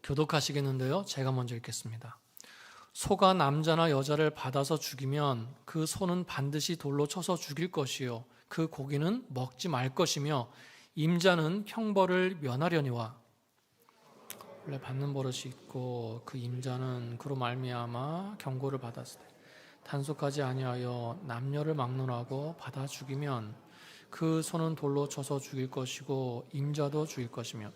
교독하시겠는데요. 제가 먼저 읽겠습니다. 소가 남자나 여자를 받아서 죽이면 그 소는 반드시 돌로 쳐서 죽일 것이요 그 고기는 먹지 말 것이며 임자는 형벌을 면하려니와. 원래 받는 버릇이 있고 그 임자는 그로 말미암아 경고를 받았을 때 단속하지 아니하여 남녀를 막론하고 받아 죽이면 그 소는 돌로 쳐서 죽일 것이고 임자도 죽일 것이며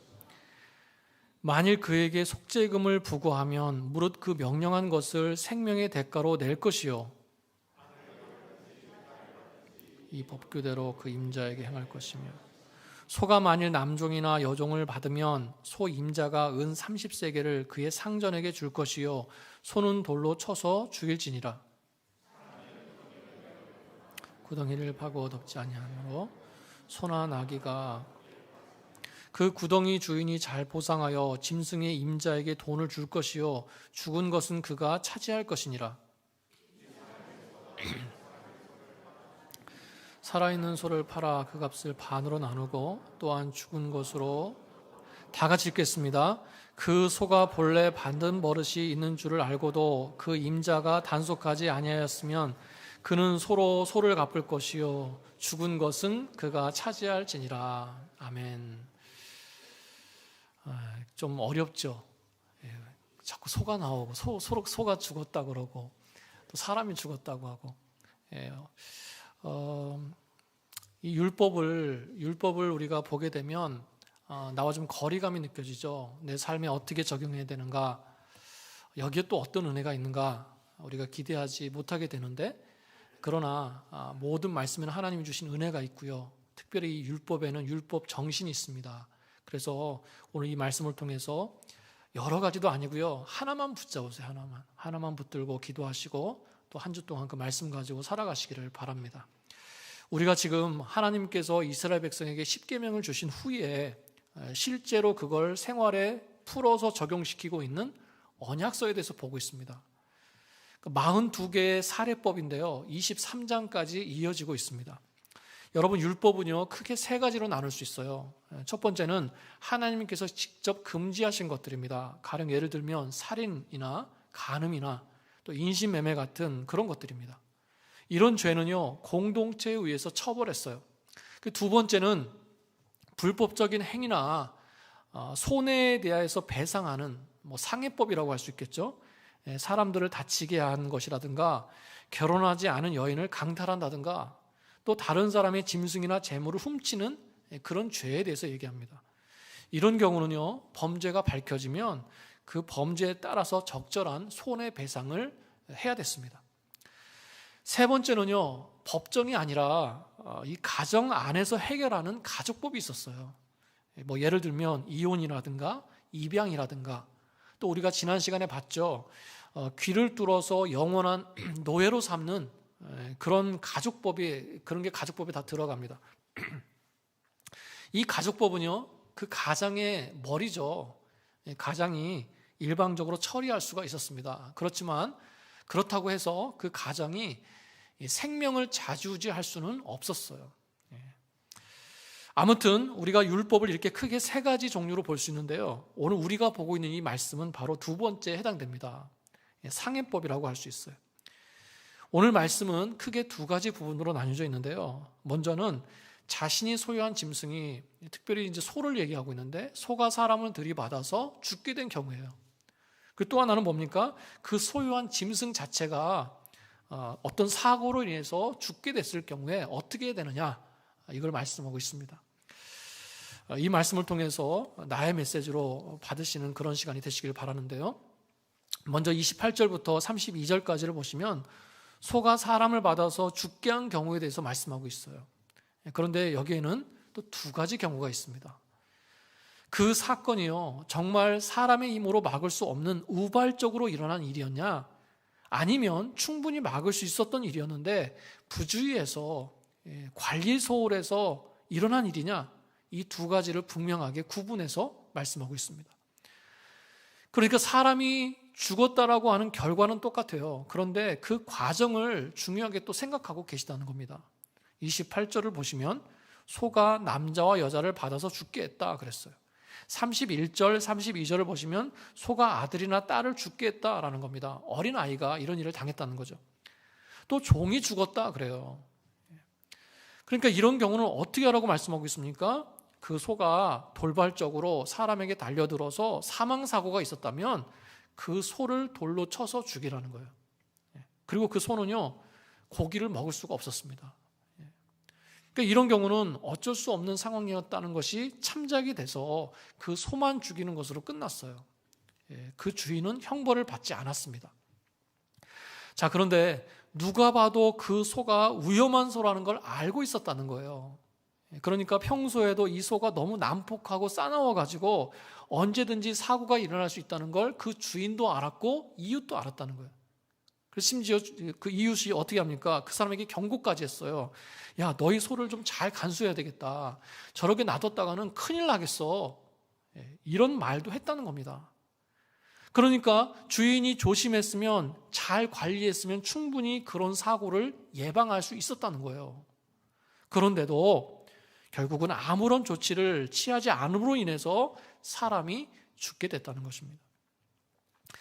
만일 그에게 속죄금을 부과하면 무릇 그 명령한 것을 생명의 대가로 낼 것이요 이 법규대로 그 임자에게 행할 것이며 소가 만일 남종이나 여종을 받으면 소 임자가 은 30세겔을 그의 상전에게 줄 것이요 소는 돌로 쳐서 죽일지니라. 구덩이를 파고 덮지 아니하므로 소나 나귀가 그 구덩이 주인이 잘 보상하여 짐승의 임자에게 돈을 줄 것이요 죽은 것은 그가 차지할 것이니라. 살아있는 소를 팔아 그 값을 반으로 나누고 또한 죽은 것으로 다 같이 읽겠습니다. 그 소가 본래 받은 버릇이 있는 줄을 알고도 그 임자가 단속하지 아니하였으면 그는 소를 갚을 것이요 죽은 것은 그가 차지할지니라. 아멘. 좀 어렵죠. 자꾸 소가 나오고 소가 죽었다 그러고 또 사람이 죽었다고 하고. 이 율법을 우리가 보게 되면 나와 좀 거리감이 느껴지죠. 내 삶에 어떻게 적용해야 되는가, 여기에 또 어떤 은혜가 있는가 우리가 기대하지 못하게 되는데, 그러나 모든 말씀에는 하나님이 주신 은혜가 있고요. 특별히 이 율법에는 율법 정신이 있습니다. 그래서 오늘 이 말씀을 통해서 여러 가지도 아니고요, 하나만 붙잡으세요. 하나만 붙들고 기도하시고 또 한 주 동안 그 말씀 가지고 살아가시기를 바랍니다. 우리가 지금 하나님께서 이스라엘 백성에게 십계명을 주신 후에 실제로 그걸 생활에 풀어서 적용시키고 있는 언약서에 대해서 보고 있습니다. 42개의 사례법인데요, 23장까지 이어지고 있습니다. 여러분, 율법은요 크게 세 가지로 나눌 수 있어요. 첫 번째는 하나님께서 직접 금지하신 것들입니다. 가령 예를 들면 살인이나 간음이나 또 인신매매 같은 그런 것들입니다. 이런 죄는요 공동체에 의해서 처벌했어요. 두 번째는 불법적인 행위나 손해에 대해서 배상하는 상해법이라고 할 수 있겠죠. 사람들을 다치게 한 것이라든가 결혼하지 않은 여인을 강탈한다든가 또 다른 사람의 짐승이나 재물을 훔치는 그런 죄에 대해서 얘기합니다. 이런 경우는요 범죄가 밝혀지면 그 범죄에 따라서 적절한 손해배상을 해야 됐습니다. 세 번째는요 법정이 아니라 이 가정 안에서 해결하는 가족법이 있었어요. 예를 들면 이혼이라든가 입양이라든가 또 우리가 지난 시간에 봤죠. 귀를 뚫어서 영원한 노예로 삼는 그런 게 가족법에 다 들어갑니다. 이 가족법은요 그 가장의 머리죠. 가장이 일방적으로 처리할 수가 있었습니다. 그렇지만 그렇다고 해서 그 가장이 생명을 좌지우지할 수는 없었어요. 아무튼 우리가 율법을 이렇게 크게 세 가지 종류로 볼 수 있는데요, 오늘 우리가 보고 있는 이 말씀은 바로 두 번째에 해당됩니다. 상해법이라고 할 수 있어요. 오늘 말씀은 크게 두 가지 부분으로 나뉘어져 있는데요, 먼저는 자신이 소유한 짐승이, 특별히 이제 소를 얘기하고 있는데, 소가 사람을 들이받아서 죽게 된 경우예요. 또 하나는 뭡니까? 그 소유한 짐승 자체가 어떤 사고로 인해서 죽게 됐을 경우에 어떻게 해야 되느냐, 이걸 말씀하고 있습니다. 이 말씀을 통해서 나의 메시지로 받으시는 그런 시간이 되시길 바라는데요, 먼저 28절부터 32절까지를 보시면 소가 사람을 받아서 죽게 한 경우에 대해서 말씀하고 있어요. 그런데 여기에는 또 두 가지 경우가 있습니다. 그 사건이요 정말 사람의 힘으로 막을 수 없는 우발적으로 일어난 일이었냐, 아니면 충분히 막을 수 있었던 일이었는데 부주의해서 관리 소홀해서 일어난 일이냐, 이 두 가지를 분명하게 구분해서 말씀하고 있습니다. 그러니까 사람이 죽었다라고 하는 결과는 똑같아요. 그런데 그 과정을 중요하게 또 생각하고 계시다는 겁니다. 28절을 보시면 소가 남자와 여자를 받아서 죽게 했다 그랬어요. 31절, 32절을 보시면 소가 아들이나 딸을 죽게 했다라는 겁니다. 어린아이가 이런 일을 당했다는 거죠. 또 종이 죽었다 그래요. 그러니까 이런 경우는 어떻게 하라고 말씀하고 있습니까? 그 소가 돌발적으로 사람에게 달려들어서 사망사고가 있었다면 그 소를 돌로 쳐서 죽이라는 거예요. 그리고 그 소는요, 고기를 먹을 수가 없었습니다. 그러니까 이런 경우는 어쩔 수 없는 상황이었다는 것이 참작이 돼서 그 소만 죽이는 것으로 끝났어요. 그 주인은 형벌을 받지 않았습니다. 자, 그런데 누가 봐도 그 소가 위험한 소라는 걸 알고 있었다는 거예요. 그러니까 평소에도 이 소가 너무 난폭하고 싸나워가지고 언제든지 사고가 일어날 수 있다는 걸 그 주인도 알았고 이웃도 알았다는 거예요. 그래서 심지어 그 이웃이 어떻게 합니까? 그 사람에게 경고까지 했어요. 야, 너희 소를 좀 잘 간수해야 되겠다. 저렇게 놔뒀다가는 큰일 나겠어. 이런 말도 했다는 겁니다. 그러니까 주인이 조심했으면, 잘 관리했으면 충분히 그런 사고를 예방할 수 있었다는 거예요. 그런데도 결국은 아무런 조치를 취하지 않음으로 인해서 사람이 죽게 됐다는 것입니다.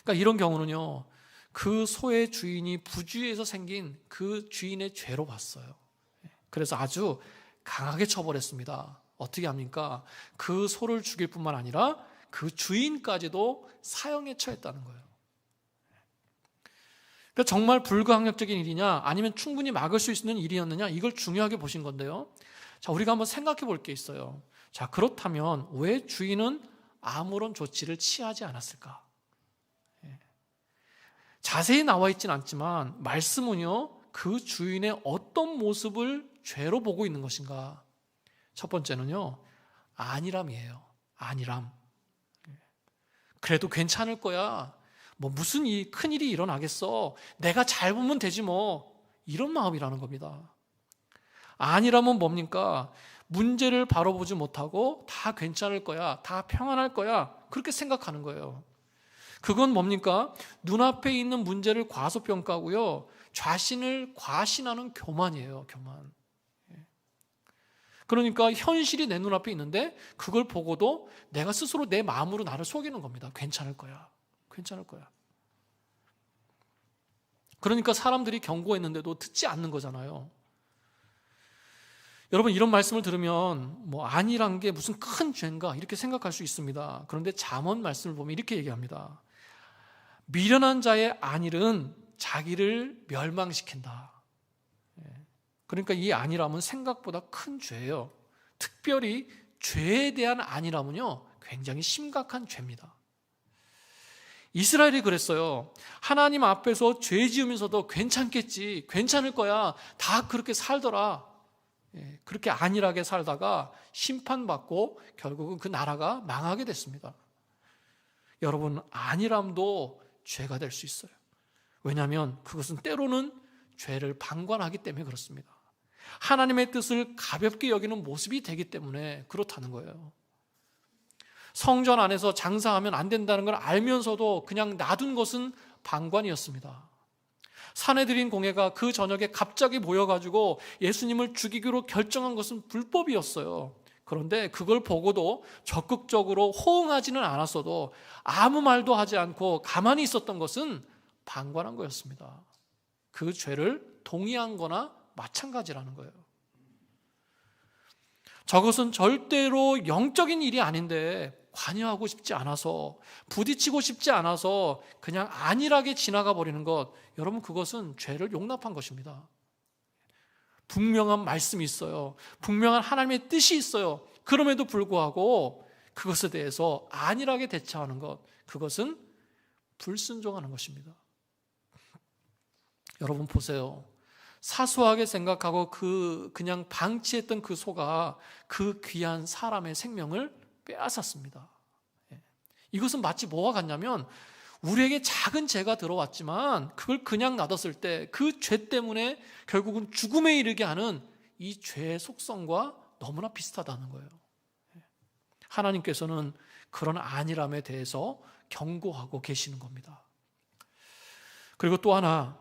그러니까 이런 경우는요, 그 소의 주인이 부주의해서 생긴 그 주인의 죄로 봤어요. 그래서 아주 강하게 처벌했습니다. 어떻게 합니까? 그 소를 죽일 뿐만 아니라 그 주인까지도 사형에 처했다는 거예요. 그러니까 정말 불가항력적인 일이냐, 아니면 충분히 막을 수 있는 일이었느냐, 이걸 중요하게 보신 건데요. 자, 우리가 한번 생각해 볼 게 있어요. 자, 그렇다면 왜 주인은 아무런 조치를 취하지 않았을까? 자세히 나와 있지는 않지만 말씀은요, 그 주인의 어떤 모습을 죄로 보고 있는 것인가? 첫 번째는요, 안일함이에요. 안일함. 그래도 괜찮을 거야. 뭐 무슨 큰일이 일어나겠어. 내가 잘 보면 되지 뭐. 이런 마음이라는 겁니다. 안일함은 뭡니까? 문제를 바로 보지 못하고 다 괜찮을 거야. 다 평안할 거야. 그렇게 생각하는 거예요. 그건 뭡니까? 눈앞에 있는 문제를 과소평가하고요, 자신을 과신하는 교만이에요. 교만. 그러니까 현실이 내 눈앞에 있는데 그걸 보고도 내가 스스로 내 마음으로 나를 속이는 겁니다. 괜찮을 거야. 괜찮을 거야. 그러니까 사람들이 경고했는데도 듣지 않는 거잖아요. 여러분, 이런 말씀을 들으면 뭐 안일한 게 무슨 큰 죄인가 이렇게 생각할 수 있습니다. 그런데 잠언 말씀을 보면 이렇게 얘기합니다. 미련한 자의 안일은 자기를 멸망시킨다. 그러니까 이 안일함은 생각보다 큰 죄예요. 특별히 죄에 대한 안일함은요, 굉장히 심각한 죄입니다. 이스라엘이 그랬어요. 하나님 앞에서 죄 지으면서도 괜찮겠지, 괜찮을 거야, 다 그렇게 살더라. 그렇게 안일하게 살다가 심판받고 결국은 그 나라가 망하게 됐습니다. 여러분, 안일함도 죄가 될 수 있어요. 왜냐하면 그것은 때로는 죄를 방관하기 때문에 그렇습니다. 하나님의 뜻을 가볍게 여기는 모습이 되기 때문에 그렇다는 거예요. 성전 안에서 장사하면 안 된다는 걸 알면서도 그냥 놔둔 것은 방관이었습니다. 산헤드린 공회가 그 저녁에 갑자기 모여가지고 예수님을 죽이기로 결정한 것은 불법이었어요. 그런데 그걸 보고도 적극적으로 호응하지는 않았어도 아무 말도 하지 않고 가만히 있었던 것은 방관한 거였습니다. 그 죄를 동의한 거나 마찬가지라는 거예요. 저것은 절대로 영적인 일이 아닌데 관여하고 싶지 않아서, 부딪히고 싶지 않아서 그냥 안일하게 지나가 버리는 것, 여러분, 그것은 죄를 용납한 것입니다. 분명한 말씀이 있어요. 분명한 하나님의 뜻이 있어요. 그럼에도 불구하고 그것에 대해서 안일하게 대처하는 것, 그것은 불순종하는 것입니다. 여러분 보세요. 사소하게 생각하고 그냥 방치했던 그 소가 그 귀한 사람의 생명을 빼앗았습니다. 이것은 마치 뭐와 같냐면, 우리에게 작은 죄가 들어왔지만 그걸 그냥 놔뒀을 때 그 죄 때문에 결국은 죽음에 이르게 하는 이 죄의 속성과 너무나 비슷하다는 거예요. 하나님께서는 그런 안일함에 대해서 경고하고 계시는 겁니다. 그리고 또 하나,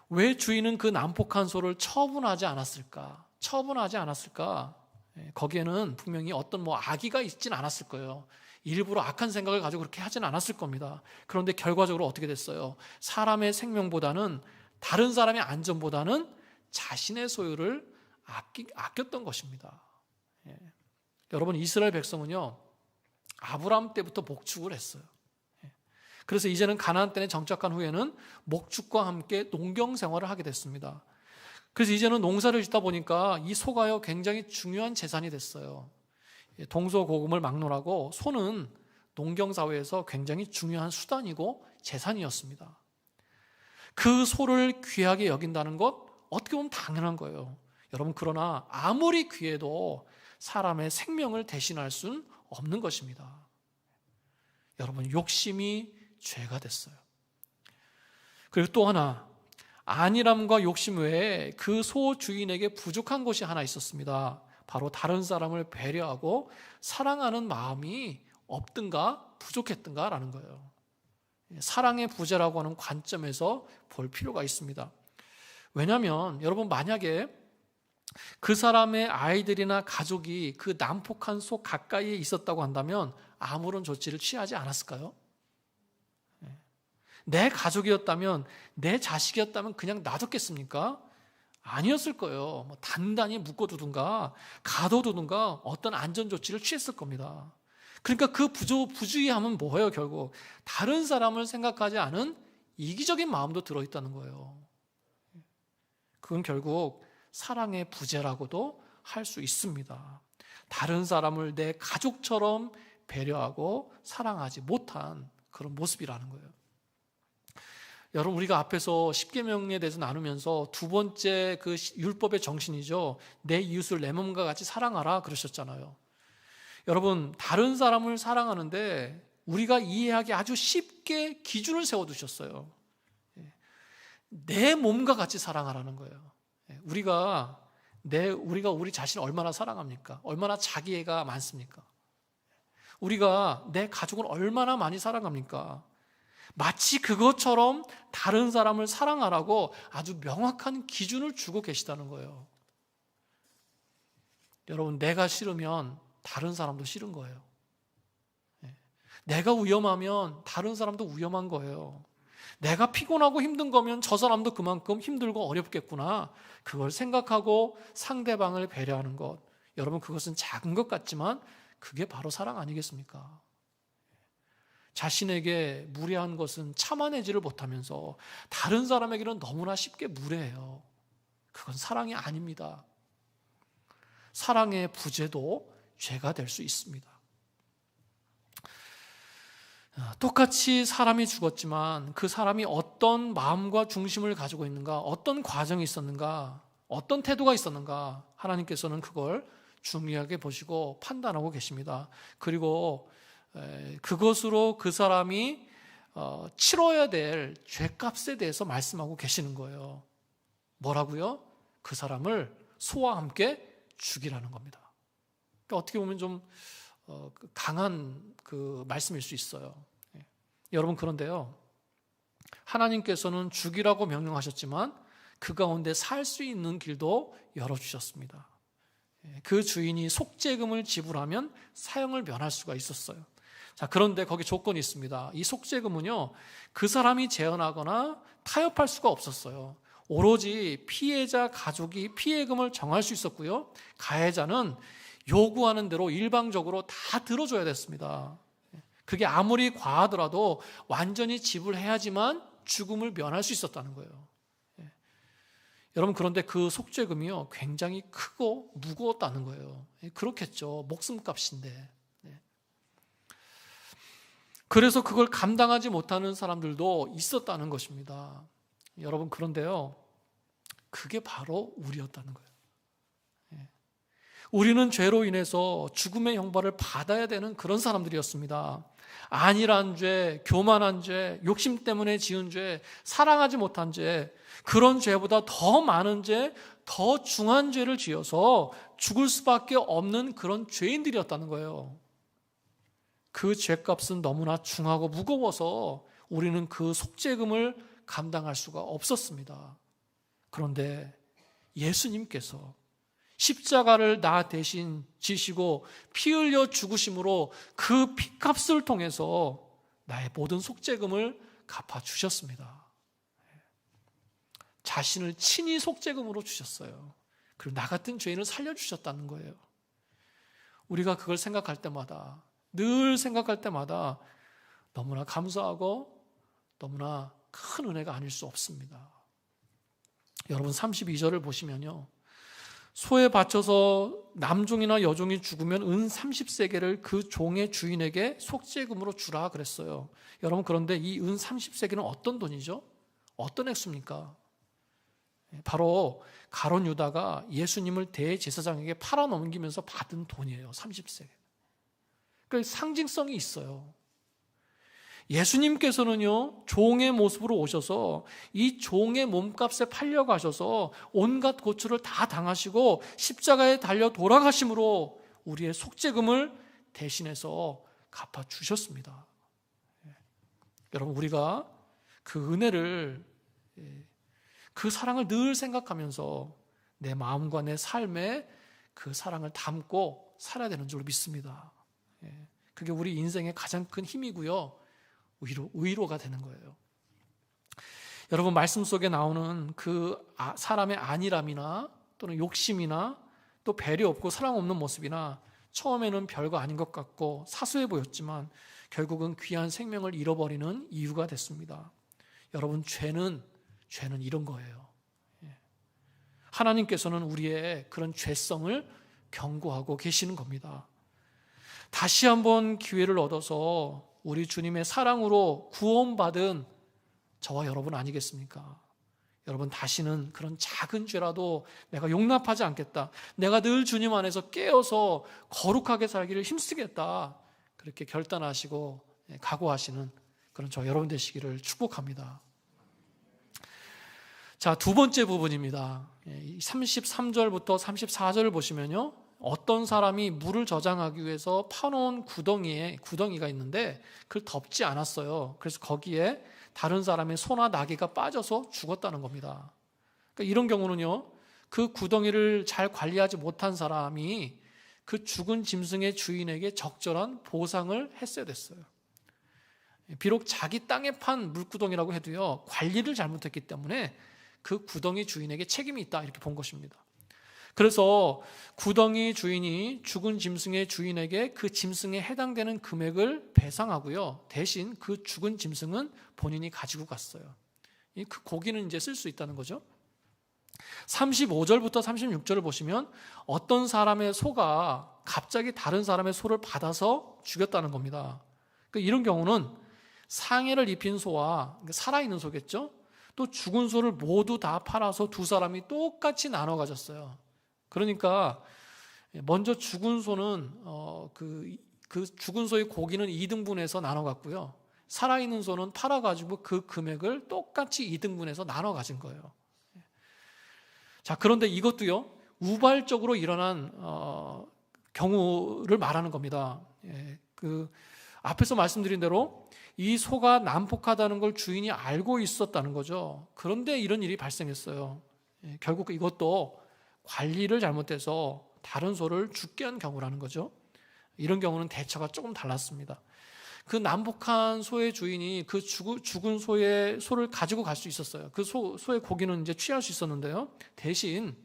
왜 주인은 그 난폭한 소를 처분하지 않았을까? 거기에는 분명히 어떤 악의가 있진 않았을 거예요. 일부러 악한 생각을 가지고 그렇게 하진 않았을 겁니다. 그런데 결과적으로 어떻게 됐어요? 사람의 생명보다는, 다른 사람의 안전보다는 자신의 소유를 아꼈던 것입니다. 예. 여러분, 이스라엘 백성은요, 아브라함 때부터 목축을 했어요. 예. 그래서 이제는 가나안 땅에 정착한 후에는 목축과 함께 농경 생활을 하게 됐습니다. 그래서 이제는 농사를 짓다 보니까 이 소가요, 굉장히 중요한 재산이 됐어요. 동서고금을 막론하고 소는 농경사회에서 굉장히 중요한 수단이고 재산이었습니다. 그 소를 귀하게 여긴다는 것, 어떻게 보면 당연한 거예요. 여러분, 그러나 아무리 귀해도 사람의 생명을 대신할 수는 없는 것입니다. 여러분, 욕심이 죄가 됐어요. 그리고 또 하나, 안일함과 욕심 외에 그 소 주인에게 부족한 것이 하나 있었습니다. 바로 다른 사람을 배려하고 사랑하는 마음이 없든가 부족했든가라는 거예요. 사랑의 부재라고 하는 관점에서 볼 필요가 있습니다. 왜냐하면 여러분, 만약에 그 사람의 아이들이나 가족이 그 난폭한 소 가까이에 있었다고 한다면 아무런 조치를 취하지 않았을까요? 내 가족이었다면, 내 자식이었다면 그냥 놔뒀겠습니까? 아니었을 거예요. 단단히 묶어두든가 가둬두든가 어떤 안전조치를 취했을 겁니다. 그러니까 그 부주의함은 뭐예요? 결국 다른 사람을 생각하지 않은 이기적인 마음도 들어있다는 거예요. 그건 결국 사랑의 부재라고도 할 수 있습니다. 다른 사람을 내 가족처럼 배려하고 사랑하지 못한 그런 모습이라는 거예요. 여러분, 우리가 앞에서 십계명에 대해서 나누면서 두 번째 그 율법의 정신이죠. 내 이웃을 내 몸과 같이 사랑하라 그러셨잖아요. 여러분, 다른 사람을 사랑하는데 우리가 이해하기 아주 쉽게 기준을 세워두셨어요. 내 몸과 같이 사랑하라는 거예요. 우리가 우리 자신을 얼마나 사랑합니까? 얼마나 자기애가 많습니까? 우리가 내 가족을 얼마나 많이 사랑합니까? 마치 그것처럼 다른 사람을 사랑하라고 아주 명확한 기준을 주고 계시다는 거예요. 여러분, 내가 싫으면 다른 사람도 싫은 거예요. 내가 위험하면 다른 사람도 위험한 거예요. 내가 피곤하고 힘든 거면 저 사람도 그만큼 힘들고 어렵겠구나. 그걸 생각하고 상대방을 배려하는 것. 여러분, 그것은 작은 것 같지만 그게 바로 사랑 아니겠습니까? 자신에게 무례한 것은 참아내지를 못하면서 다른 사람에게는 너무나 쉽게 무례해요. 그건 사랑이 아닙니다. 사랑의 부재도 죄가 될 수 있습니다. 똑같이 사람이 죽었지만 그 사람이 어떤 마음과 중심을 가지고 있는가, 어떤 과정이 있었는가, 어떤 태도가 있었는가, 하나님께서는 그걸 중요하게 보시고 판단하고 계십니다. 그리고 그것으로 그 사람이 치러야 될 죄값에 대해서 말씀하고 계시는 거예요. 뭐라고요? 그 사람을 소와 함께 죽이라는 겁니다. 그러니까 어떻게 보면 좀 강한 그 말씀일 수 있어요. 여러분, 그런데요, 하나님께서는 죽이라고 명령하셨지만 그 가운데 살 수 있는 길도 열어주셨습니다. 그 주인이 속죄금을 지불하면 사형을 면할 수가 있었어요. 자, 그런데 거기 조건이 있습니다. 이 속죄금은요, 그 사람이 제한하거나 타협할 수가 없었어요. 오로지 피해자 가족이 피해금을 정할 수 있었고요, 가해자는 요구하는 대로 일방적으로 다 들어줘야 됐습니다. 그게 아무리 과하더라도 완전히 지불해야지만 죽음을 면할 수 있었다는 거예요. 여러분, 그런데 그 속죄금이요, 굉장히 크고 무거웠다는 거예요. 그렇겠죠. 목숨값인데. 그래서 그걸 감당하지 못하는 사람들도 있었다는 것입니다. 여러분, 그런데요, 그게 바로 우리였다는 거예요. 우리는 죄로 인해서 죽음의 형벌을 받아야 되는 그런 사람들이었습니다. 안일한 죄, 교만한 죄, 욕심 때문에 지은 죄, 사랑하지 못한 죄, 그런 죄보다 더 많은 죄, 더 중한 죄를 지어서 죽을 수밖에 없는 그런 죄인들이었다는 거예요. 그 죄값은 너무나 중하고 무거워서 우리는 그 속죄금을 감당할 수가 없었습니다. 그런데 예수님께서 십자가를 나 대신 지시고 피 흘려 죽으심으로 그 피값을 통해서 나의 모든 속죄금을 갚아주셨습니다. 자신을 친히 속죄금으로 주셨어요. 그리고 나 같은 죄인을 살려주셨다는 거예요. 우리가 그걸 생각할 때마다, 늘 생각할 때마다 너무나 감사하고 너무나 큰 은혜가 아닐 수 없습니다. 여러분 32절을 보시면요, 소에 바쳐서 남종이나 여종이 죽으면 은 30세겔을 그 종의 주인에게 속죄금으로 주라 그랬어요. 여러분, 그런데 이 은 30세겔은 어떤 돈이죠? 어떤 액수입니까? 바로 가룟 유다가 예수님을 대제사장에게 팔아넘기면서 받은 돈이에요. 30세겔. 그러니까 상징성이 있어요. 예수님께서는요, 종의 모습으로 오셔서 이 종의 몸값에 팔려가셔서 온갖 고초를 다 당하시고 십자가에 달려 돌아가심으로 우리의 속죄금을 대신해서 갚아주셨습니다. 여러분, 우리가 그 은혜를, 그 사랑을 늘 생각하면서 내 마음과 내 삶에 그 사랑을 담고 살아야 되는 줄 믿습니다. 그게 우리 인생의 가장 큰 힘이고요, 의로가 되는 거예요. 여러분, 말씀 속에 나오는 그 사람의 안일함이나 또는 욕심이나 또 배려 없고 사랑 없는 모습이나 처음에는 별거 아닌 것 같고 사소해 보였지만 결국은 귀한 생명을 잃어버리는 이유가 됐습니다. 여러분, 죄는 이런 거예요. 하나님께서는 우리의 그런 죄성을 경고하고 계시는 겁니다. 다시 한번 기회를 얻어서 우리 주님의 사랑으로 구원받은 저와 여러분 아니겠습니까? 여러분, 다시는 그런 작은 죄라도 내가 용납하지 않겠다, 내가 늘 주님 안에서 깨어서 거룩하게 살기를 힘쓰겠다, 그렇게 결단하시고 각오하시는 그런 저 여러분 되시기를 축복합니다. 자, 두 번째 부분입니다. 33절부터 34절을 보시면요, 어떤 사람이 물을 저장하기 위해서 파놓은 구덩이가 있는데 그걸 덮지 않았어요. 그래서 거기에 다른 사람의 소나 나귀가 빠져서 죽었다는 겁니다. 그러니까 이런 경우는요, 그 구덩이를 잘 관리하지 못한 사람이 그 죽은 짐승의 주인에게 적절한 보상을 했어야 됐어요. 비록 자기 땅에 판 물구덩이라고 해도요, 관리를 잘못했기 때문에 그 구덩이 주인에게 책임이 있다, 이렇게 본 것입니다. 그래서 구덩이 주인이 죽은 짐승의 주인에게 그 짐승에 해당되는 금액을 배상하고요, 대신 그 죽은 짐승은 본인이 가지고 갔어요. 그 고기는 이제 쓸 수 있다는 거죠. 35절부터 36절을 보시면 어떤 사람의 소가 갑자기 다른 사람의 소를 받아서 죽였다는 겁니다. 그러니까 이런 경우는 상해를 입힌 소와, 살아있는 소겠죠, 또 죽은 소를 모두 다 팔아서 두 사람이 똑같이 나눠 가졌어요. 그러니까 먼저 죽은 소는 그 죽은 소의 고기는 2등분해서 나눠 갔고요, 살아있는 소는 팔아가지고 그 금액을 똑같이 2등분해서 나눠 가진 거예요. 자, 그런데 이것도요, 우발적으로 일어난 경우를 말하는 겁니다. 그 앞에서 말씀드린 대로 이 소가 난폭하다는 걸 주인이 알고 있었다는 거죠. 그런데 이런 일이 발생했어요. 결국 이것도 관리를 잘못해서 다른 소를 죽게 한 경우라는 거죠. 이런 경우는 대처가 조금 달랐습니다. 그 난폭한 소의 주인이 그 죽은 소를 가지고 갈 수 있었어요. 그 소의 고기는 이제 취할 수 있었는데요, 대신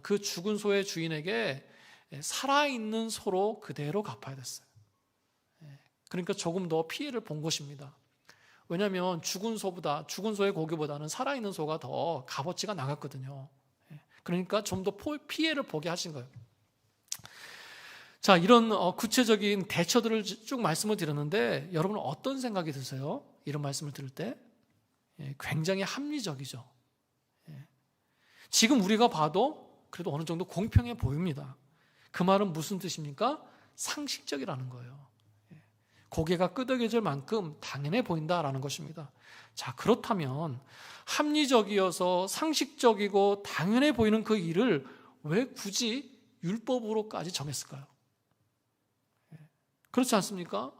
그 죽은 소의 주인에게 살아있는 소로 그대로 갚아야 됐어요. 그러니까 조금 더 피해를 본 것입니다. 왜냐하면 죽은 소의 고기보다는 살아있는 소가 더 값어치가 나갔거든요. 그러니까 좀 더 피해를 보게 하신 거예요. 자, 이런 구체적인 대처들을 쭉 말씀을 드렸는데 여러분은 어떤 생각이 드세요? 이런 말씀을 들을 때 굉장히 합리적이죠. 지금 우리가 봐도 그래도 어느 정도 공평해 보입니다. 그 말은 무슨 뜻입니까? 상식적이라는 거예요. 고개가 끄덕여질 만큼 당연해 보인다라는 것입니다. 자, 그렇다면 합리적이어서 상식적이고 당연해 보이는 그 일을 왜 굳이 율법으로까지 정했을까요? 그렇지 않습니까?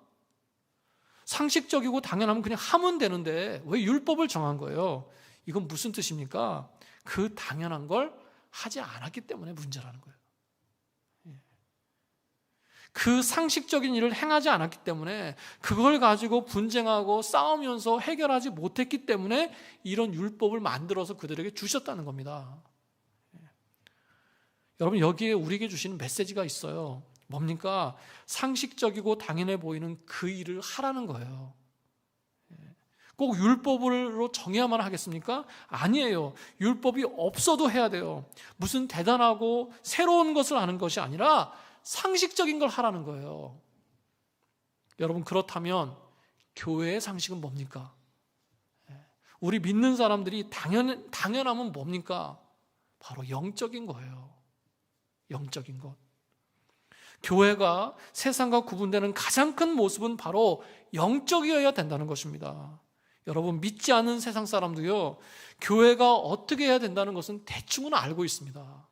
상식적이고 당연하면 그냥 하면 되는데 왜 율법을 정한 거예요? 이건 무슨 뜻입니까? 그 당연한 걸 하지 않았기 때문에 문제라는 거예요. 그 상식적인 일을 행하지 않았기 때문에, 그걸 가지고 분쟁하고 싸우면서 해결하지 못했기 때문에 이런 율법을 만들어서 그들에게 주셨다는 겁니다. 여러분, 여기에 우리에게 주시는 메시지가 있어요. 뭡니까? 상식적이고 당연해 보이는 그 일을 하라는 거예요. 꼭 율법으로 정해야만 하겠습니까? 아니에요. 율법이 없어도 해야 돼요. 무슨 대단하고 새로운 것을 하는 것이 아니라 상식적인 걸 하라는 거예요. 여러분, 그렇다면 교회의 상식은 뭡니까? 우리 믿는 사람들이 당연함은 뭡니까? 바로 영적인 거예요. 영적인 것. 교회가 세상과 구분되는 가장 큰 모습은 바로 영적이어야 된다는 것입니다. 여러분, 믿지 않는 세상 사람도요, 교회가 어떻게 해야 된다는 것은 대충은 알고 있습니다.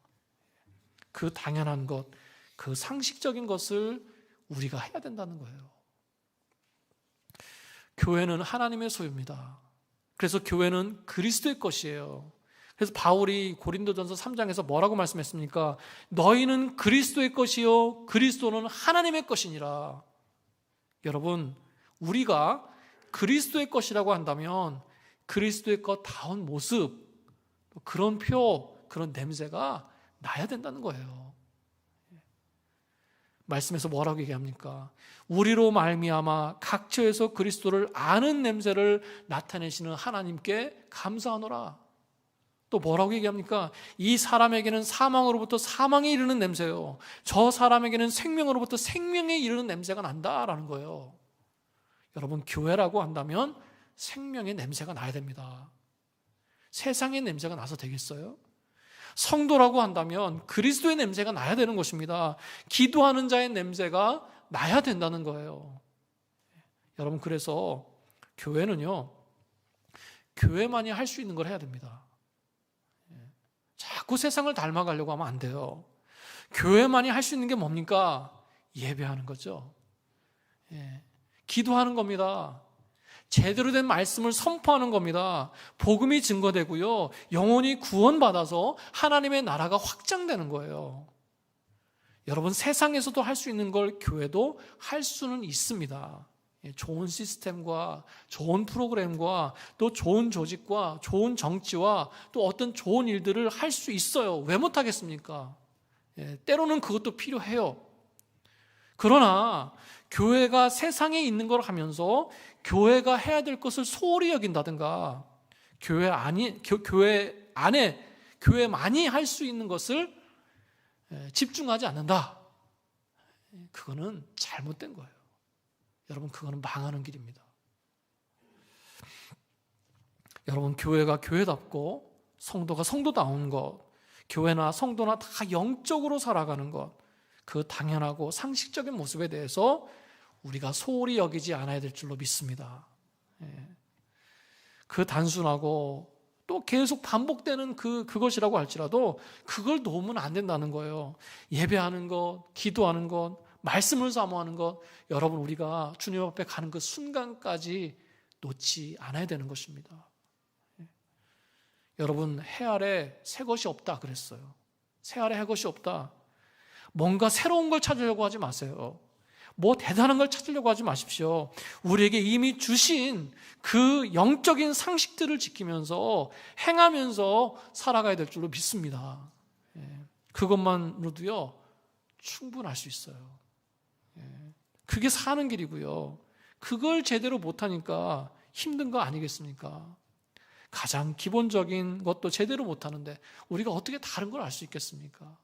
그 당연한 것, 그 상식적인 것을 우리가 해야 된다는 거예요. 교회는 하나님의 소유입니다. 그래서 교회는 그리스도의 것이에요. 그래서 바울이 고린도전서 3장에서 뭐라고 말씀했습니까? 너희는 그리스도의 것이요 그리스도는 하나님의 것이니라. 여러분, 우리가 그리스도의 것이라고 한다면 그리스도의 것다운 모습, 그런 그런 냄새가 나야 된다는 거예요. 말씀에서 뭐라고 얘기합니까? 우리로 말미암아 각처에서 그리스도를 아는 냄새를 나타내시는 하나님께 감사하노라. 또 뭐라고 얘기합니까? 이 사람에게는 사망으로부터 사망에 이르는 냄새요, 저 사람에게는 생명으로부터 생명에 이르는 냄새가 난다라는 거예요. 여러분, 교회라고 한다면 생명의 냄새가 나야 됩니다. 세상의 냄새가 나서 되겠어요? 성도라고 한다면 그리스도의 냄새가 나야 되는 것입니다. 기도하는 자의 냄새가 나야 된다는 거예요. 여러분, 그래서 교회는요, 교회만이 할 수 있는 걸 해야 됩니다. 자꾸 세상을 닮아가려고 하면 안 돼요. 교회만이 할 수 있는 게 뭡니까? 예배하는 거죠. 기도하는 겁니다. 제대로 된 말씀을 선포하는 겁니다. 복음이 증거되고요, 영혼이 구원받아서 하나님의 나라가 확장되는 거예요. 여러분, 세상에서도 할 수 있는 걸 교회도 할 수는 있습니다. 좋은 시스템과 좋은 프로그램과 또 좋은 조직과 좋은 정치와 또 어떤 좋은 일들을 할 수 있어요. 왜 못하겠습니까? 때로는 그것도 필요해요. 그러나 교회가 세상에 있는 걸 하면서 교회가 해야 될 것을 소홀히 여긴다든가, 교회 안에 교회만이 할 수 있는 것을 집중하지 않는다, 그거는 잘못된 거예요. 여러분, 그거는 망하는 길입니다. 여러분, 교회가 교회답고 성도가 성도다운 것, 교회나 성도나 다 영적으로 살아가는 것, 그 당연하고 상식적인 모습에 대해서 우리가 소홀히 여기지 않아야 될 줄로 믿습니다. 그 단순하고 또 계속 반복되는 그것이라고 할지라도 그걸 놓으면 안 된다는 거예요. 예배하는 것, 기도하는 것, 말씀을 사모하는 것, 여러분, 우리가 주님 앞에 가는 그 순간까지 놓지 않아야 되는 것입니다. 여러분, 해 아래 새 것이 없다 그랬어요. 새 아래 새 것이 없다. 뭔가 새로운 걸 찾으려고 하지 마세요. 뭐 대단한 걸 찾으려고 하지 마십시오. 우리에게 이미 주신 그 영적인 상식들을 지키면서 행하면서 살아가야 될 줄로 믿습니다. 그것만으로도요, 충분할 수 있어요. 그게 사는 길이고요. 그걸 제대로 못하니까 힘든 거 아니겠습니까? 가장 기본적인 것도 제대로 못하는데 우리가 어떻게 다른 걸 알 수 있겠습니까?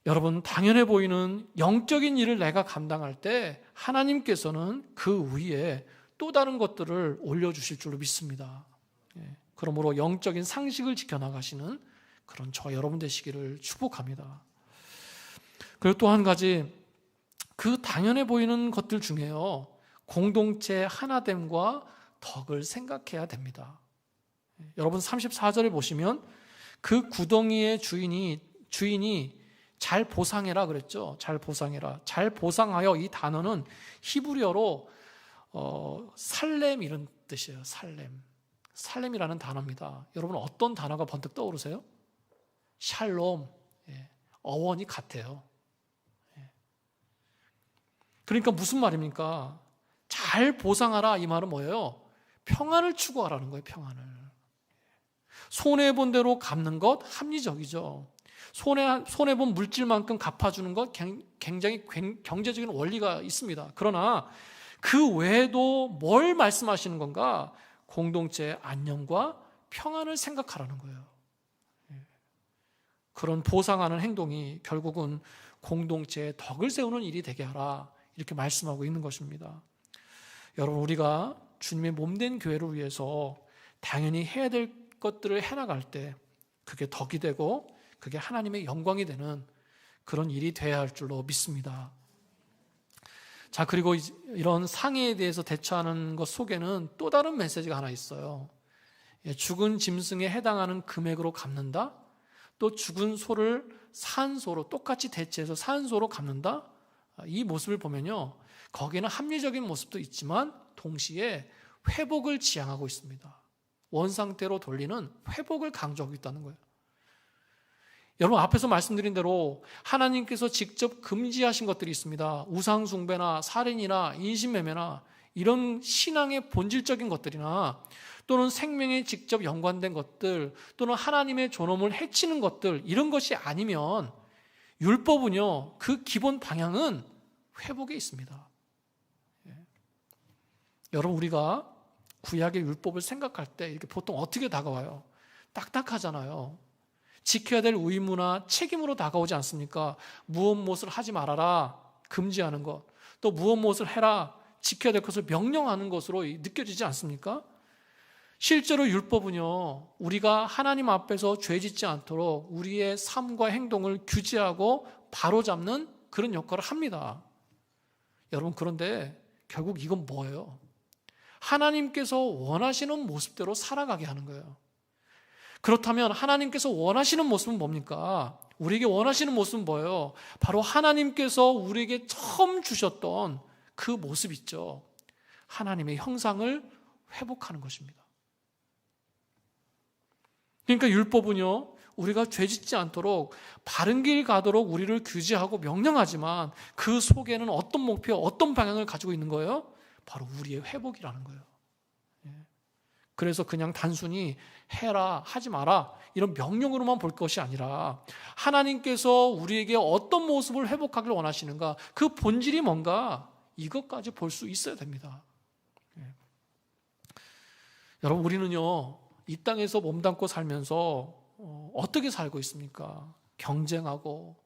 여러분, 당연해 보이는 영적인 일을 내가 감당할 때 하나님께서는 그 위에 또 다른 것들을 올려주실 줄로 믿습니다. 그러므로 영적인 상식을 지켜나가시는 그런 저와 여러분 되시기를 축복합니다. 그리고 또 한 가지, 그 당연해 보이는 것들 중에요, 공동체 하나됨과 덕을 생각해야 됩니다. 여러분, 34절에 보시면 그 구덩이의 주인이 잘 보상해라 그랬죠. 잘 보상해라. 잘 보상하여, 이 단어는 히브리어로 살렘 이런 뜻이에요. 살렘. 살렘이라는 단어입니다. 여러분 어떤 단어가 번뜩 떠오르세요? 샬롬, 어원이 같아요. 그러니까 무슨 말입니까? 잘 보상하라 이 말은 뭐예요? 평안을 추구하라는 거예요. 평안을. 손해본 대로 갚는 것 합리적이죠. 손해본 물질만큼 갚아주는 것 굉장히 경제적인 원리가 있습니다. 그러나 그 외에도 뭘 말씀하시는 건가? 공동체의 안녕과 평안을 생각하라는 거예요. 그런 보상하는 행동이 결국은 공동체의 덕을 세우는 일이 되게 하라, 이렇게 말씀하고 있는 것입니다. 여러분, 우리가 주님의 몸된 교회를 위해서 당연히 해야 될 것들을 해나갈 때 그게 덕이 되고 그게 하나님의 영광이 되는 그런 일이 돼야 할 줄로 믿습니다. 자, 그리고 이런 상해에 대해서 대처하는 것 속에는 또 다른 메시지가 하나 있어요. 죽은 짐승에 해당하는 금액으로 갚는다. 또 죽은 소를 산 소로 똑같이 대체해서 산 소로 갚는다. 이 모습을 보면요, 거기에는 합리적인 모습도 있지만 동시에 회복을 지향하고 있습니다. 원상태로 돌리는 회복을 강조하고 있다는 거예요. 여러분, 앞에서 말씀드린 대로 하나님께서 직접 금지하신 것들이 있습니다. 우상 숭배나 살인이나 인신매매나 이런 신앙의 본질적인 것들이나 또는 생명에 직접 연관된 것들, 또는 하나님의 존엄을 해치는 것들, 이런 것이 아니면 율법은요, 그 기본 방향은 회복에 있습니다. 여러분, 우리가 구약의 율법을 생각할 때 이렇게 보통 어떻게 다가와요? 딱딱하잖아요. 지켜야 될 의무나 책임으로 다가오지 않습니까? 무엇을 하지 말아라, 금지하는 것, 또 무엇을 해라, 지켜야 될 것을 명령하는 것으로 느껴지지 않습니까? 실제로 율법은요, 우리가 하나님 앞에서 죄 짓지 않도록 우리의 삶과 행동을 규제하고 바로잡는 그런 역할을 합니다. 여러분, 그런데 결국 이건 뭐예요? 하나님께서 원하시는 모습대로 살아가게 하는 거예요. 그렇다면 하나님께서 원하시는 모습은 뭡니까? 우리에게 원하시는 모습은 뭐예요? 바로 하나님께서 우리에게 처음 주셨던 그 모습 있죠. 하나님의 형상을 회복하는 것입니다. 그러니까 율법은요, 우리가 죄짓지 않도록 바른 길 가도록 우리를 규제하고 명령하지만 그 속에는 어떤 목표, 어떤 방향을 가지고 있는 거예요? 바로 우리의 회복이라는 거예요. 그래서 그냥 단순히 해라, 하지 마라, 이런 명령으로만 볼 것이 아니라 하나님께서 우리에게 어떤 모습을 회복하길 원하시는가, 그 본질이 뭔가, 이것까지 볼 수 있어야 됩니다. 여러분, 우리는요, 이 땅에서 몸담고 살면서 어떻게 살고 있습니까? 경쟁하고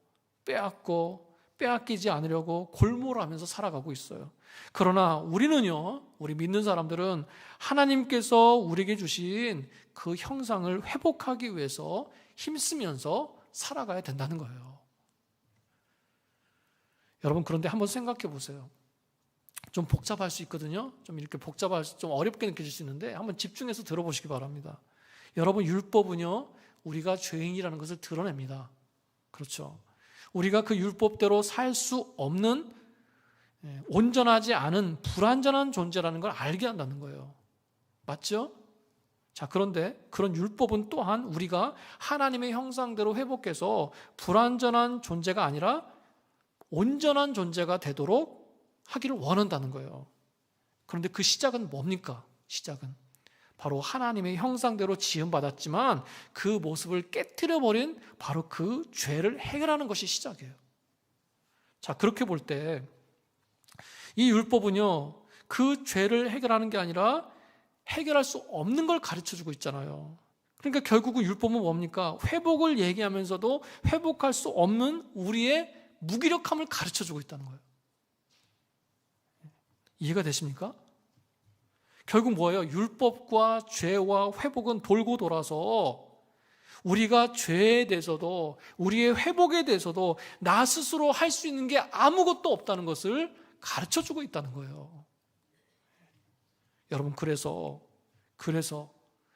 빼앗고 빼앗기지 않으려고 골몰하면서 살아가고 있어요. 그러나 우리는요, 우리 믿는 사람들은 하나님께서 우리에게 주신 그 형상을 회복하기 위해서 힘쓰면서 살아가야 된다는 거예요. 여러분, 그런데 한번 생각해 보세요. 좀 복잡할 수 있거든요. 좀 이렇게 좀 어렵게 느껴질 수 있는데 한번 집중해서 들어보시기 바랍니다. 여러분, 율법은요, 우리가 죄인이라는 것을 드러냅니다. 그렇죠. 우리가 그 율법대로 살 수 없는, 온전하지 않은 불완전한 존재라는 걸 알게 한다는 거예요. 맞죠? 자, 그런데 그런 율법은 또한 우리가 하나님의 형상대로 회복해서 불완전한 존재가 아니라 온전한 존재가 되도록 하기를 원한다는 거예요. 그런데 그 시작은 뭡니까? 시작은 바로 하나님의 형상대로 지음받았지만 그 모습을 깨트려버린 바로 그 죄를 해결하는 것이 시작이에요. 자, 그렇게 볼 때 이 율법은요, 그 죄를 해결하는 게 아니라 해결할 수 없는 걸 가르쳐주고 있잖아요. 그러니까 결국은 율법은 뭡니까? 회복을 얘기하면서도 회복할 수 없는 우리의 무기력함을 가르쳐주고 있다는 거예요. 이해가 되십니까? 결국 뭐예요? 율법과 죄와 회복은 돌고 돌아서 우리가 죄에 대해서도 우리의 회복에 대해서도 나 스스로 할 수 있는 게 아무것도 없다는 것을 가르쳐주고 있다는 거예요. 여러분, 그래서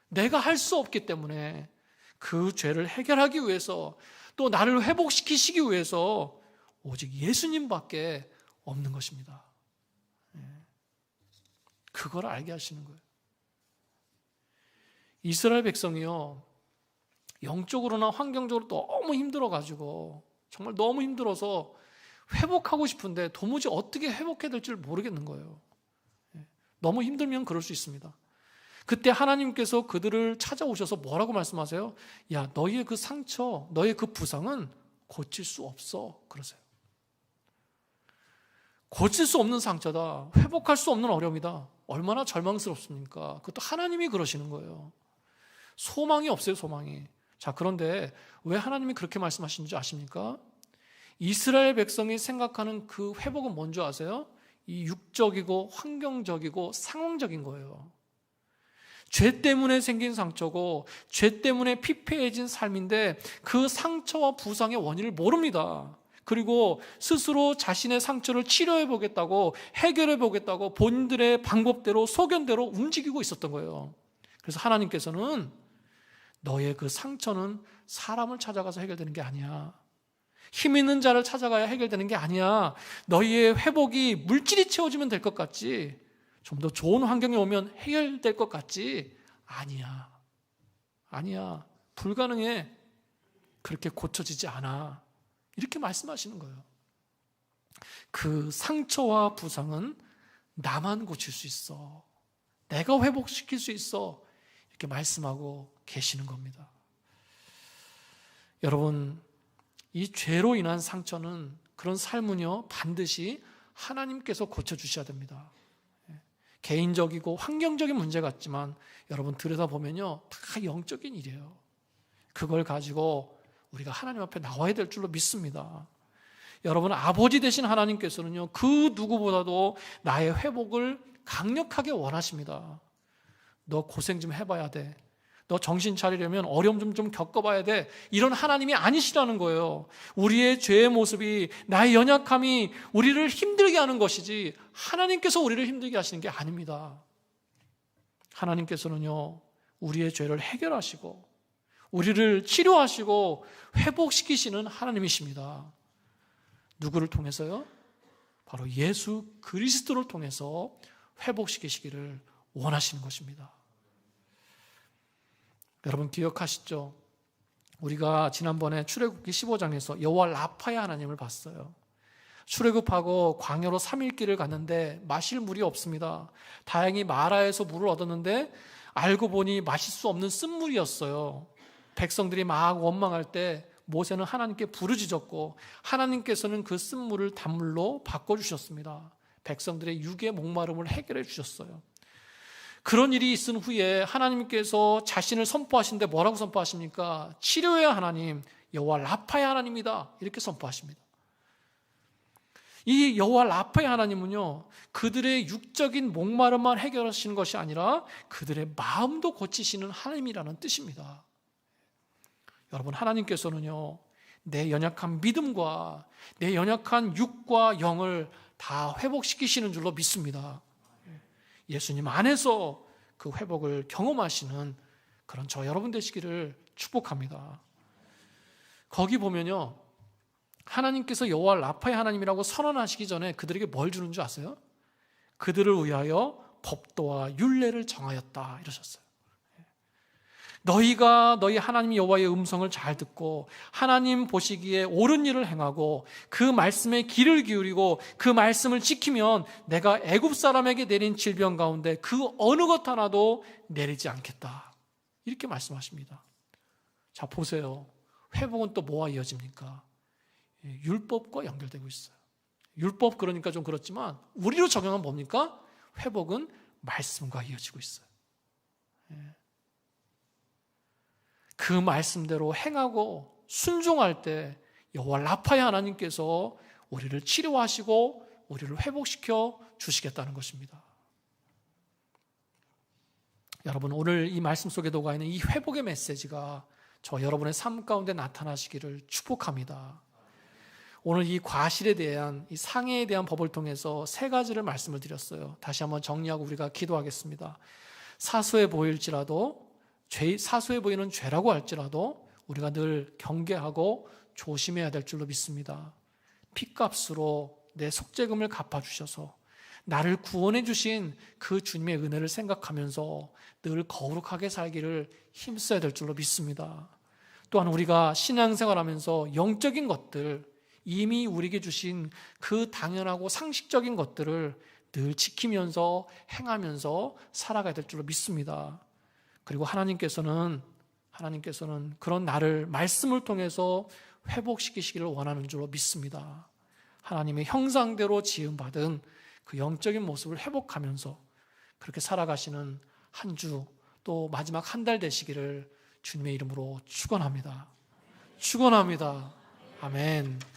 내가 할 수 없기 때문에 그 죄를 해결하기 위해서 또 나를 회복시키시기 위해서 오직 예수님밖에 없는 것입니다. 그걸 알게 하시는 거예요. 이스라엘 백성이요, 영적으로나 환경적으로 너무 힘들어가지고 정말 너무 힘들어서 회복하고 싶은데 도무지 어떻게 회복해야 될지 모르겠는 거예요. 너무 힘들면 그럴 수 있습니다. 그때 하나님께서 그들을 찾아오셔서 뭐라고 말씀하세요? 야, 너희의 그 상처, 너희의 그 부상은 고칠 수 없어. 그러세요. 고칠 수 없는 상처다. 회복할 수 없는 어려움이다. 얼마나 절망스럽습니까? 그것도 하나님이 그러시는 거예요. 소망이 없어요, 소망이. 자, 그런데 왜 하나님이 그렇게 말씀하시는지 아십니까? 이스라엘 백성이 생각하는 그 회복은 뭔지 아세요? 이 육적이고 환경적이고 상황적인 거예요. 죄 때문에 생긴 상처고 죄 때문에 피폐해진 삶인데 그 상처와 부상의 원인을 모릅니다. 그리고 스스로 자신의 상처를 치료해 보겠다고, 해결해 보겠다고 본인들의 방법대로 소견대로 움직이고 있었던 거예요. 그래서 하나님께서는 너의 그 상처는 사람을 찾아가서 해결되는 게 아니야. 힘 있는 자를 찾아가야 해결되는 게 아니야. 너희의 회복이 물질이 채워지면 될 것 같지, 좀 더 좋은 환경이 오면 해결될 것 같지, 아니야. 아니야. 불가능해. 그렇게 고쳐지지 않아. 이렇게 말씀하시는 거예요. 그 상처와 부상은 나만 고칠 수 있어. 내가 회복시킬 수 있어. 이렇게 말씀하고 계시는 겁니다. 여러분, 이 죄로 인한 상처는, 그런 삶은요, 반드시 하나님께서 고쳐주셔야 됩니다. 개인적이고 환경적인 문제 같지만 여러분 들여다보면요, 다 영적인 일이에요. 그걸 가지고 우리가 하나님 앞에 나와야 될 줄로 믿습니다. 여러분, 아버지 되신 하나님께서는요, 그 누구보다도 나의 회복을 강력하게 원하십니다. 너 고생 좀 해봐야 돼. 너 정신 차리려면 어려움 좀 겪어봐야 돼. 이런 하나님이 아니시라는 거예요. 우리의 죄의 모습이, 나의 연약함이 우리를 힘들게 하는 것이지 하나님께서 우리를 힘들게 하시는 게 아닙니다. 하나님께서는요, 우리의 죄를 해결하시고 우리를 치료하시고 회복시키시는 하나님이십니다. 누구를 통해서요? 바로 예수 그리스도를 통해서 회복시키시기를 원하시는 것입니다. 여러분 기억하시죠? 우리가 지난번에 출애굽기 15장에서 여호와 라파의 하나님을 봤어요. 출애굽하고 광야로 3일 길을 갔는데 마실 물이 없습니다. 다행히 마라에서 물을 얻었는데 알고 보니 마실 수 없는 쓴물이었어요. 백성들이 막 원망할 때 모세는 하나님께 부르짖었고 하나님께서는 그 쓴물을 단물로 바꿔주셨습니다. 백성들의 육의 목마름을 해결해 주셨어요. 그런 일이 있은 후에 하나님께서 자신을 선포하시는데 뭐라고 선포하십니까? 치료의 하나님, 여호와 라파의 하나님이다, 이렇게 선포하십니다. 이 여호와 라파의 하나님은요, 그들의 육적인 목마름만 해결하시는 것이 아니라 그들의 마음도 고치시는 하나님이라는 뜻입니다. 여러분, 하나님께서는요, 내 연약한 믿음과 내 연약한 육과 영을 다 회복시키시는 줄로 믿습니다. 예수님 안에서 그 회복을 경험하시는 그런 저 여러분 되시기를 축복합니다. 거기 보면요, 하나님께서 여호와 라파의 하나님이라고 선언하시기 전에 그들에게 뭘 주는 줄 아세요? 그들을 위하여 법도와 율례를 정하였다 이러셨어요. 너희가 너희 하나님 여호와의 음성을 잘 듣고 하나님 보시기에 옳은 일을 행하고 그 말씀에 귀를 기울이고 그 말씀을 지키면 내가 애굽 사람에게 내린 질병 가운데 그 어느 것 하나도 내리지 않겠다, 이렇게 말씀하십니다. 자, 보세요. 회복은 또 뭐와 이어집니까? 율법과 연결되고 있어요. 율법, 그러니까 좀 그렇지만 우리로 적용하면 뭡니까? 회복은 말씀과 이어지고 있어요. 그 말씀대로 행하고 순종할 때 여호와 라파의 하나님께서 우리를 치료하시고 우리를 회복시켜 주시겠다는 것입니다. 여러분, 오늘 이 말씀 속에 녹아 있는 이 회복의 메시지가 저 여러분의 삶 가운데 나타나시기를 축복합니다. 오늘 이 과실에 대한, 이 상해에 대한 법을 통해서 세 가지를 말씀을 드렸어요. 다시 한번 정리하고 우리가 기도하겠습니다. 사소해 보일지라도, 사소해 보이는 죄라고 할지라도 우리가 늘 경계하고 조심해야 될 줄로 믿습니다. 핏값으로 내 속죄금을 갚아주셔서 나를 구원해 주신 그 주님의 은혜를 생각하면서 늘 거룩하게 살기를 힘써야 될 줄로 믿습니다. 또한 우리가 신앙생활하면서 영적인 것들, 이미 우리에게 주신 그 당연하고 상식적인 것들을 늘 지키면서 행하면서 살아가야 될 줄로 믿습니다. 그리고 하나님께서는 그런 나를 말씀을 통해서 회복시키시기를 원하는 줄로 믿습니다. 하나님의 형상대로 지음받은 그 영적인 모습을 회복하면서 그렇게 살아가시는 한 주, 또 마지막 한 달 되시기를 주님의 이름으로 축원합니다. 축원합니다. 아멘.